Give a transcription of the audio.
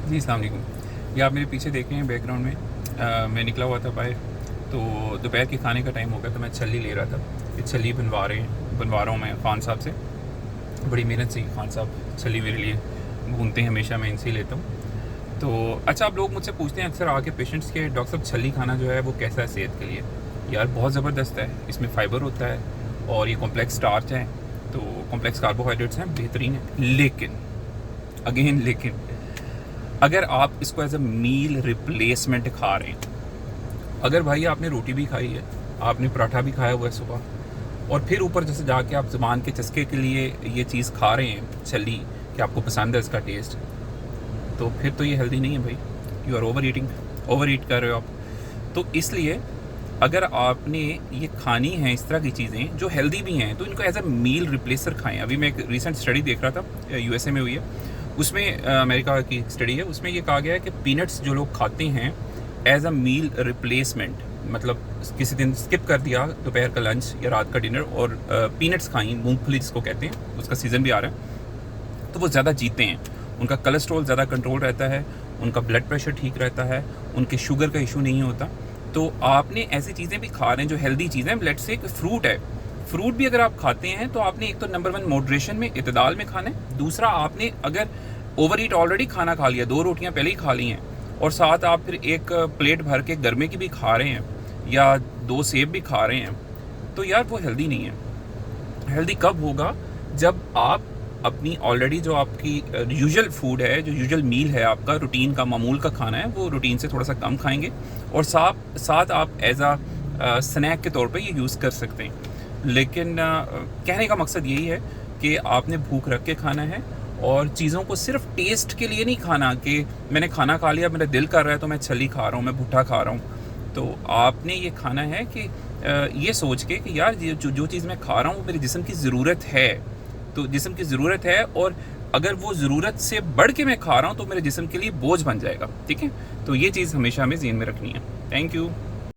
जी अस्सलाम वालेकुम। ये आप मेरे पीछे देख रहे हैं बैकग्राउंड में मैं निकला हुआ था बाहर, तो दोपहर के खाने का टाइम हो गया तो मैं छल्ली ले रहा था। ये छल्ली बनवा रहा हूँ मैं ख़ान साहब से। बड़ी मेहनत से ख़ान साहब छल्ली मेरे लिए भूनते हैं, हमेशा मैं इनसे ही लेता हूँ। तो अच्छा, आप लोग मुझसे पूछते हैं अक्सर आके पेशेंट्स के, डॉक्टर साहब छल्ली खाना जो है वो कैसा है सेहत के लिए? यार बहुत ज़बरदस्त है, इसमें फ़ाइबर होता है और ये कॉम्प्लेक्स स्टार्च है, तो कॉम्प्लेक्स कार्बोहाइड्रेट्स हैं, बेहतरीन है। लेकिन अगर आप इसको एज अ मील रिप्लेसमेंट खा रहे हैं, अगर भाई आपने रोटी भी खाई है, आपने पराठा भी खाया हुआ है सुबह, और फिर ऊपर जैसे जाके आप ज़ुबान के चस्के के लिए ये चीज़ खा रहे हैं छली, कि आपको पसंद है इसका टेस्ट, तो फिर तो ये हेल्दी नहीं है भाई। यू आर ओवर ईट कर रहे हो आप। तो इसलिए अगर आपने ये खानी है इस तरह की चीज़ें जो हेल्दी भी हैं, तो इनको एज अ मील रिप्लेसर खाएं। अभी मैं एक रिसेंट स्टडी देख रहा था, यूएसए में हुई है, उसमें अमेरिका की स्टडी है, उसमें ये कहा गया है कि पीनट्स जो लोग खाते हैं एज अ मील रिप्लेसमेंट, मतलब किसी दिन स्किप कर दिया दोपहर का लंच या रात का डिनर और पीनट्स खाई, मूंगफली जिसको कहते हैं, उसका सीज़न भी आ रहा है, तो वो ज़्यादा जीते हैं, उनका कोलेस्ट्रॉल ज़्यादा कंट्रोल रहता है, उनका ब्लड प्रेशर ठीक रहता है, उनके शुगर का इशू नहीं होता। तो आपने ऐसी चीज़ें भी खा रहे हैं जो हेल्दी चीज़ें, लेट्स से फ्रूट है, फ्रूट भी अगर आप खाते हैं तो आपने एक तो नंबर 1 मॉडरेशन में, इतदाल में खाना है। दूसरा, आपने अगर ओवर ईट ऑलरेडी खाना खा लिया, 2 रोटियां पहले ही खा ली हैं, और साथ आप फिर एक प्लेट भर के गर्मे की भी खा रहे हैं या 2 सेब भी खा रहे हैं, तो यार वो हेल्दी नहीं है। हेल्दी कब होगा? जब आप अपनी ऑलरेडी जो आपकी यूजुअल फूड है, जो यूजुअल मील है, आपका रूटीन का मामूल का खाना है, वो रूटीन से थोड़ा सा कम खाएंगे, और साथ आप एज आ स्नैक के तौर पे ये यूज़ कर सकते हैं। लेकिन कहने का मकसद यही है कि आपने भूख रख के खाना है, और चीज़ों को सिर्फ टेस्ट के लिए नहीं खाना कि मैंने खाना खा लिया, मेरा दिल कर रहा है तो मैं छली खा रहा हूँ, मैं भुट्टा खा रहा हूँ। तो आपने ये खाना है कि ये सोच के कि यार जो चीज़ मैं खा रहा हूँ मेरे जिस्म की ज़रूरत है, तो जिस्म की ज़रूरत है, और अगर वो ज़रूरत से बढ़ के मैं खा रहा हूँ तो मेरे जिस्म के लिए बोझ बन जाएगा। ठीक है, तो ये चीज़ हमेशा हमें ज़हन में रखनी है। Thank you.